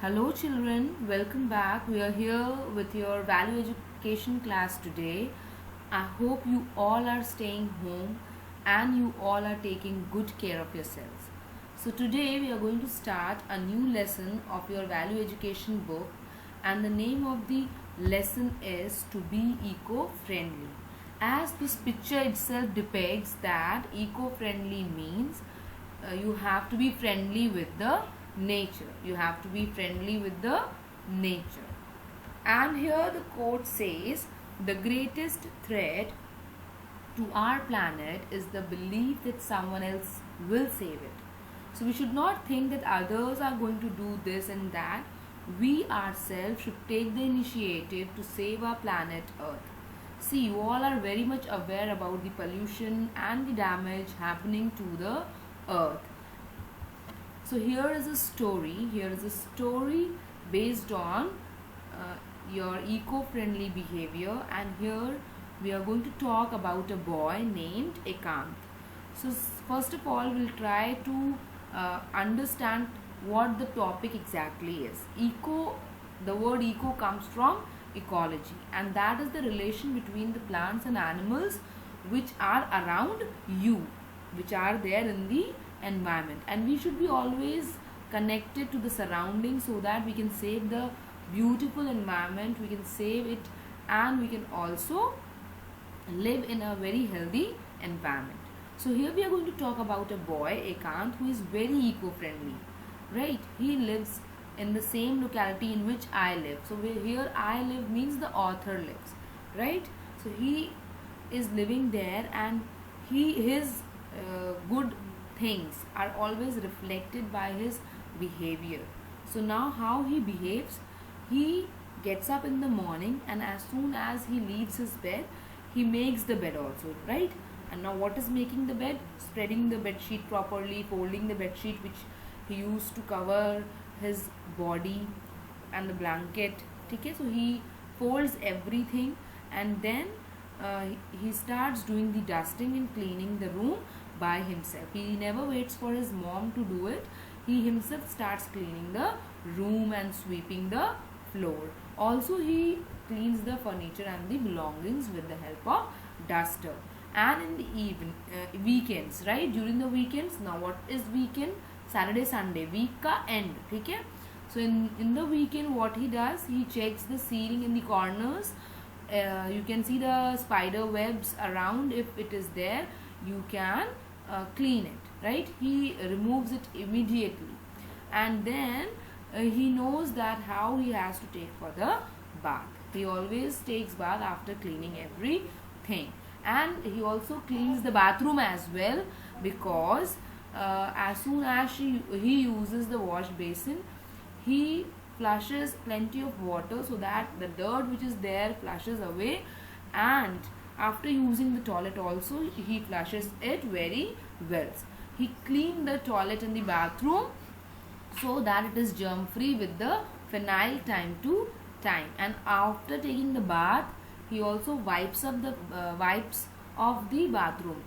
Hello children, welcome back. We are here with your value education class today. I hope you all are staying home and you all are taking good care of yourselves. So today we are going to start a new lesson of your value education book, and the name of the lesson is to be eco-friendly. As this picture itself depicts that eco-friendly means you have to be friendly with the nature. You have to be friendly with the nature. And here the quote says, the greatest threat to our planet is the belief that someone else will save it. So we should not think that others are going to do this and that. We ourselves should take the initiative to save our planet Earth. See, you all are very much aware about the pollution and the damage happening to the earth. So here is a story based on your eco-friendly behavior, and here we are going to talk about a boy named Ekant. So first of all, we'll try to understand what the topic exactly is. The word eco comes from ecology, and that is the relation between the plants and animals which are around you, which are there in the environment. And we should be always connected to the surroundings so that we can save the beautiful environment, we can save it, and we can also live in a very healthy environment. So here we are going to talk about a boy, Ekant, who is very eco-friendly, right? He lives in the same locality in which I live. So here I live means the author lives, right? So he is living there, and his good things are always reflected by his behavior. So now how he behaves, he gets up in the morning, and as soon as he leaves his bed, he makes the bed also, right? And now what is making the bed? Spreading the bed sheet properly, folding the bed sheet which he used to cover his body and the blanket. Okay, so he folds everything, and then he starts doing the dusting and cleaning the room by himself. He never waits for his mom to do it. He himself starts cleaning the room and sweeping the floor. Also, he cleans the furniture and the belongings with the help of duster. And in the weekends, right? During the weekends, now what is weekend? Saturday, Sunday, week ka end. Okay? So in the weekend, what he does, he checks the ceiling in the corners. You can see the spider webs around. If it is there, you can clean it, right? He removes it immediately, and then he knows that how he has to take for the bath. He always takes bath after cleaning everything, and he also cleans the bathroom as well, because as soon as he uses the wash basin, he flushes plenty of water so that the dirt which is there flushes away, and after using the toilet also he flushes it very well. He cleans the toilet and the bathroom so that it is germ free with the phenyl time to time, and after taking the bath he also wipes up the wipes of the bathroom.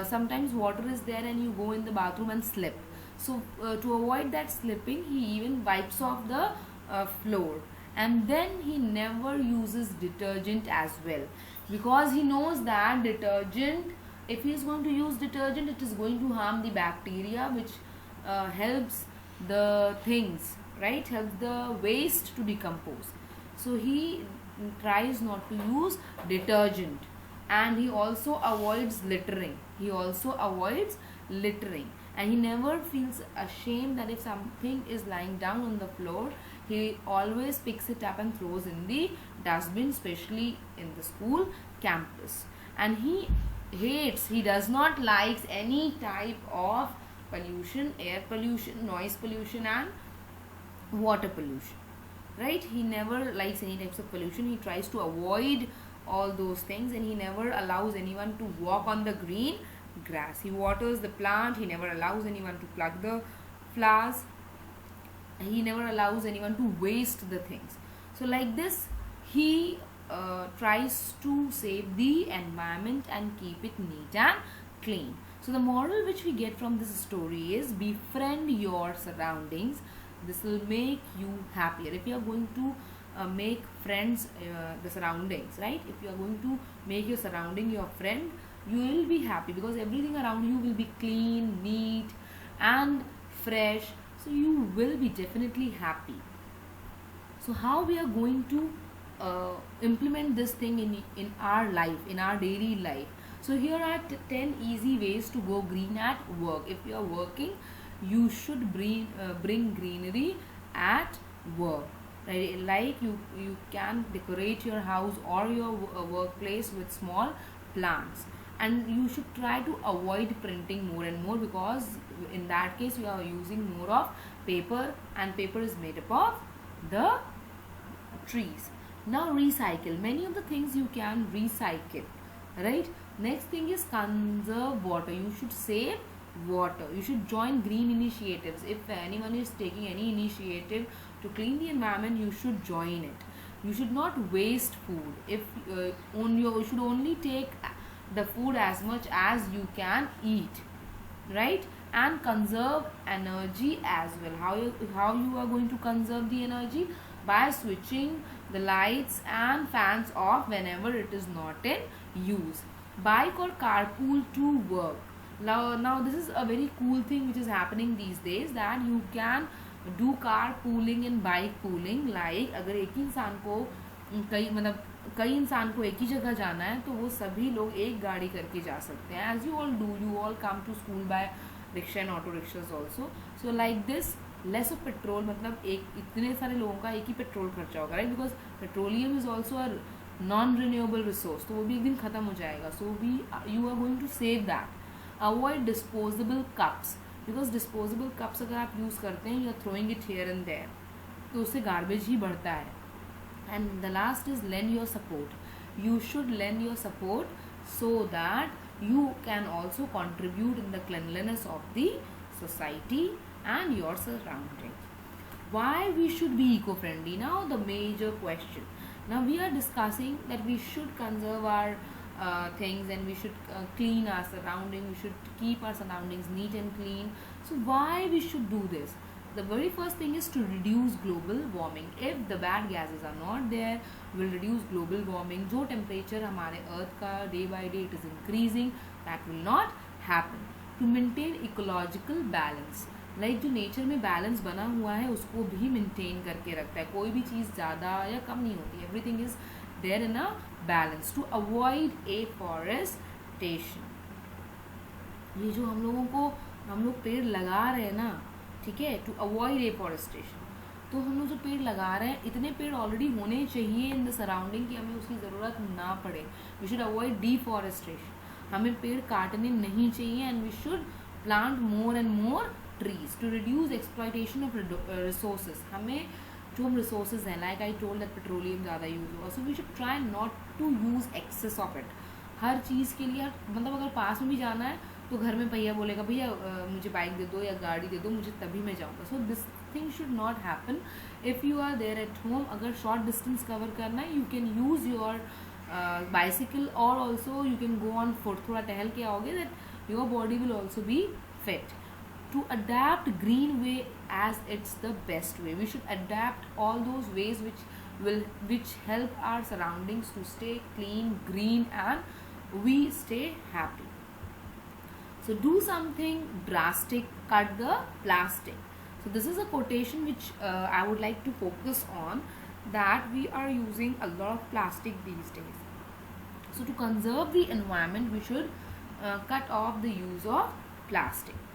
Sometimes water is there and you go in the bathroom and slip, so to avoid that slipping, he even wipes off the floor. And then he never uses detergent as well, because he knows that detergent, if he is going to use detergent, it is going to harm the bacteria which helps the things, right? Helps the waste to decompose. So he tries not to use detergent, and he also avoids littering. And he never feels ashamed that if something is lying down on the floor, he always picks it up and throws in the dustbin, especially in the school campus. And he does not like any type of pollution, air pollution, noise pollution, and water pollution, right? He never likes any types of pollution. He tries to avoid all those things, and he never allows anyone to walk on the green grass. He waters the plant. He never allows anyone to pluck the flowers. He never allows anyone to waste the things. So like this, he tries to save the environment and keep it neat and clean. So the moral which we get from this story is, befriend your surroundings, This will make you happier. If you are going to make friends, the surroundings, right? If you are going to make your surrounding your friend, you will be happy because everything around you will be clean, neat and fresh, so you will be definitely happy. So how we are going to implement this thing in our life, in our daily life? So here are 10 easy ways to go green at work. If you are working, you should bring greenery at work, right? Like you can decorate your house or your workplace with small plants, and you should try to avoid printing more and more, because in that case you are using more of paper, and paper is made up of the trees. Now recycle, many of the things you can recycle, right? Next thing is conserve water. You should save water. You should join green initiatives. If anyone is taking any initiative to clean the environment, you should join it. You should not waste food. If you should only take the food as much as you can eat, right? And conserve energy as well. How you are going to conserve the energy? By switching the lights and fans off whenever it is not in use. Bike or carpool to work. Now this is a very cool thing which is happening these days, that you can do carpooling and bike pooling. Like अगर एक ही इंसान को कई इंसान को एक ही जगह जाना है, तो वो सभी लोग एक गाड़ी करके जा सकते हैं. As you all do, you all come to school by rickshaw and auto rickshaws also. So like this, less of petrol, मतलब एक इतने सारे लोगों का एक ही पेट्रोल खर्चा होगा, right? Because petroleum is also a non renewable resource, तो वो भी एक दिन खत्म हो जाएगा. So we you are going to save that. Avoid disposable cups, because disposable cups अगर आप यूज़ करते हैं, you are throwing it here and there, तो उससे गार्बेज ही बढ़ता है. And the last is lend your support. You should lend your support so that you can also contribute in the cleanliness of the society and your surroundings. Why we should be eco-friendly? Now the major question. Now we are discussing that we should conserve our things, and we should clean our surroundings. We should keep our surroundings neat and clean. So why we should do this? The very first thing is to reduce global warming. If the bad gases are not there, will reduce global warming. जो temperature हमारे earth का day by day it is increasing, that will not happen. To maintain ecological balance, like जो nature में balance बना हुआ है उसको भी maintain करके रखता है. कोई भी चीज़ ज़्यादा या कम नहीं होती. Everything is there in a balance. To avoid afforestation, ये जो हम लोग पेड़ लगा रहे हैं ना, ठीक है, टू अवॉइड एफॉरेस्टेशन. तो हम लोग जो पेड़ लगा रहे हैं, इतने पेड़ ऑलरेडी होने चाहिए इन द सराउंडिंग कि हमें उसकी ज़रूरत ना पड़े. We should avoid deforestation. हमें पेड़ काटने नहीं चाहिए, and we should plant more and more trees to reduce exploitation of resources. हमें जो हम रिसोर्सेज हैं, like I told that petroleum ज़्यादा यूज़ हुआ, so we should try not to use excess of it. हर चीज़ के लिए, मतलब अगर पास में भी जाना है तो घर में भैया बोलेगा, भैया मुझे बाइक दे दो या गाड़ी दे दो, मुझे तभी मैं जाऊँगा. So this thing should not happen. If you are there at home, अगर शॉर्ट डिस्टेंस कवर करना है, you can use your bicycle, और also you can go on foot. थोड़ा टहल के आओगे, that your body will also be fit. To adapt green way as it's the best way. We should adapt all those ways which help our surroundings to stay clean, green, and we stay happy. So do something drastic, cut the plastic. So this is a quotation which I would like to focus on, that we are using a lot of plastic these days. So to conserve the environment, we should cut off the use of plastic.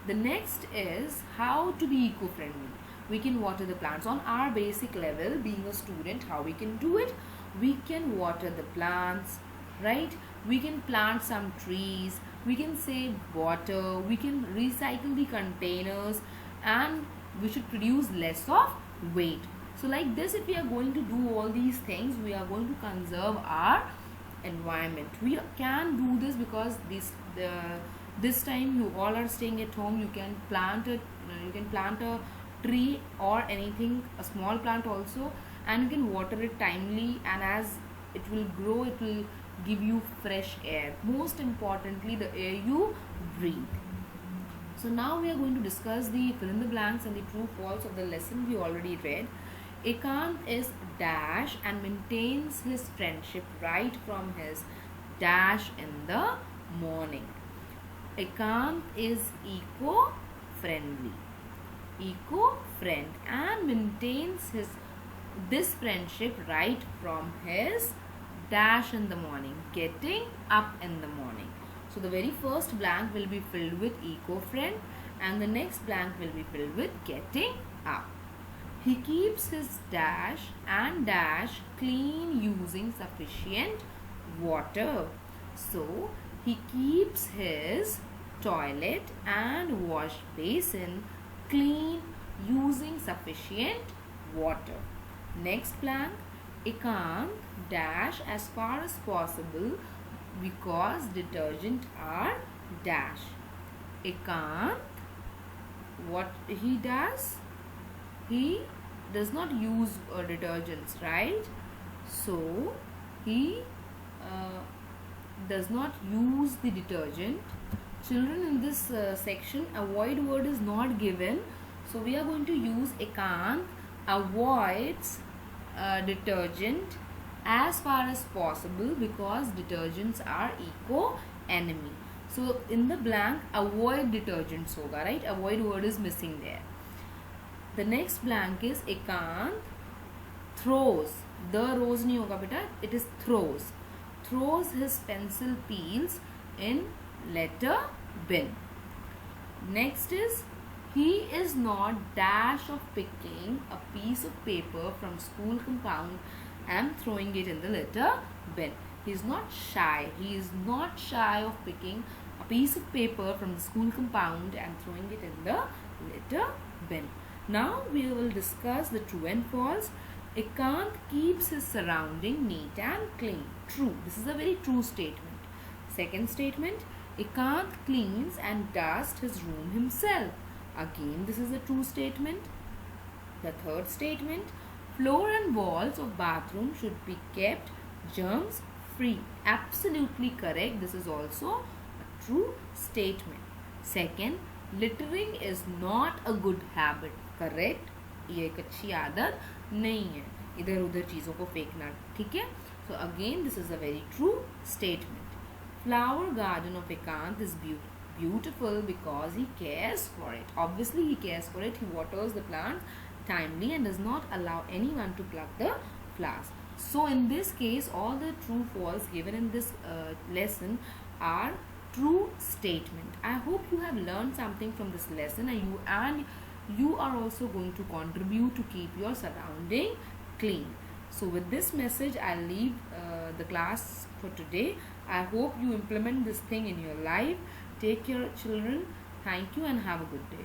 The next is how to be eco-friendly. We can water the plants on our basic level. Being a student, how we can do it? We can water the plants, right? We can plant some trees. We can save water. We can recycle the containers, and we should produce less of weight. So like this, if we are going to do all these things, we are going to conserve our environment. We can do this because this time you all are staying at home. You can plant a tree or anything, a small plant also, and you can water it timely, and as it will grow, it will give you fresh air. Most importantly, the air you breathe. So now we are going to discuss the fill in the blanks and the true false of the lesson we already read. Ekant is dash and maintains his friendship right from his dash in the morning. Ekant is eco-friendly, eco-friend, and maintains this friendship right from his dash in the morning, getting up in the morning. So the very first blank will be filled with eco-friend and the next blank will be filled with getting up. He keeps his dash and dash clean using sufficient water. So he keeps his toilet and wash basin clean using sufficient water. Next blank, Ekant dash as far as possible because detergent are dash. Ekant, what he does? He does not use detergents, right? So he does not use the detergent. Children, in this section, avoid word is not given, so we are going to use Ekant avoids detergent as far as possible because detergents are eco enemy. So in the blank avoid detergents hoga, right? Avoid word is missing there. The next blank is Ekant throws. The rose nahi hoga beta, it is throws. Throws his pencil peels in letter bin. Next is he is not dash of picking a piece of paper from school compound and throwing it in the litter bin. He is not shy. He is not shy of picking a piece of paper from the school compound and throwing it in the litter bin. Now we will discuss the true and false. Ekant keeps his surrounding neat and clean. True. This is a very true statement. Second statement, Ekant cleans and dusts his room himself. Again, this is a true statement. The third statement, floor and walls of bathroom should be kept germs free. Absolutely correct. This is also a true statement. Second, littering is not a good habit. Correct. ये एक अच्छी आदत नहीं है इधर उधर चीज़ों को फेंकना, ठीक है? So again, this is a very true statement. Flower garden of Ekant is beautiful because he cares for it. Obviously he cares for it. He waters the plant timely and does not allow anyone to pluck the flowers. So in this case, all the true false given in this lesson are true statement. I hope you have learned something from this lesson and you are also going to contribute to keep your surrounding clean. So with this message, I'll leave the class for today. I hope you implement this thing in your life. Take care, children. Thank you and have a good day.